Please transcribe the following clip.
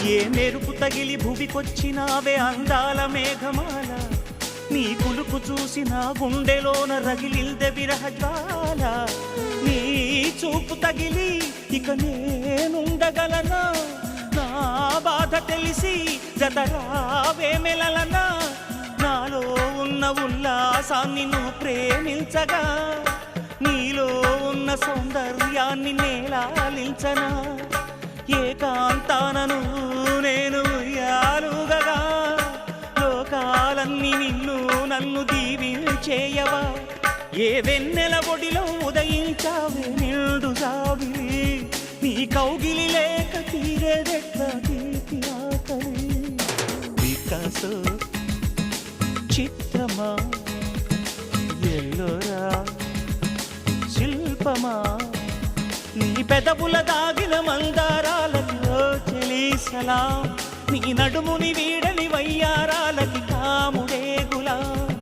ఏ మెరుపు తగిలి భువికొచ్చినావే అందాల మేఘమాల నీ కులుకు చూసి నా గుండెలోన రగిలిల్దె విరహజ్వాల నీ చూపు తగిలి ఇక నేనుండగలనా నా బాధ తెలిసి జతరావే మెలలనా నాలో ఉన్న ఉల్లాసాన్ని నువ్వు ప్రేమించగా నీలో ఉన్న సౌందర్యాన్ని నేలాలించనా ఏకాంతానను నేను ఉయ్యాలుగగా లోకాలన్నీ నిన్ను నన్ను దీవించేయవా ఏ వెన్నెల ఒడిలో ఉదయించావే నిండు జాబిలి నీ కౌగిలి లేక తీరేదెట్లా తీపి ఆకలి వికాసో చిత్రమా ఎల్లోరా శిల్పమా నీ పెదవుల దాగిన మందారాలకి ఓ చెలి సలాం నీ నడుముని వీడని వయ్యారాలకి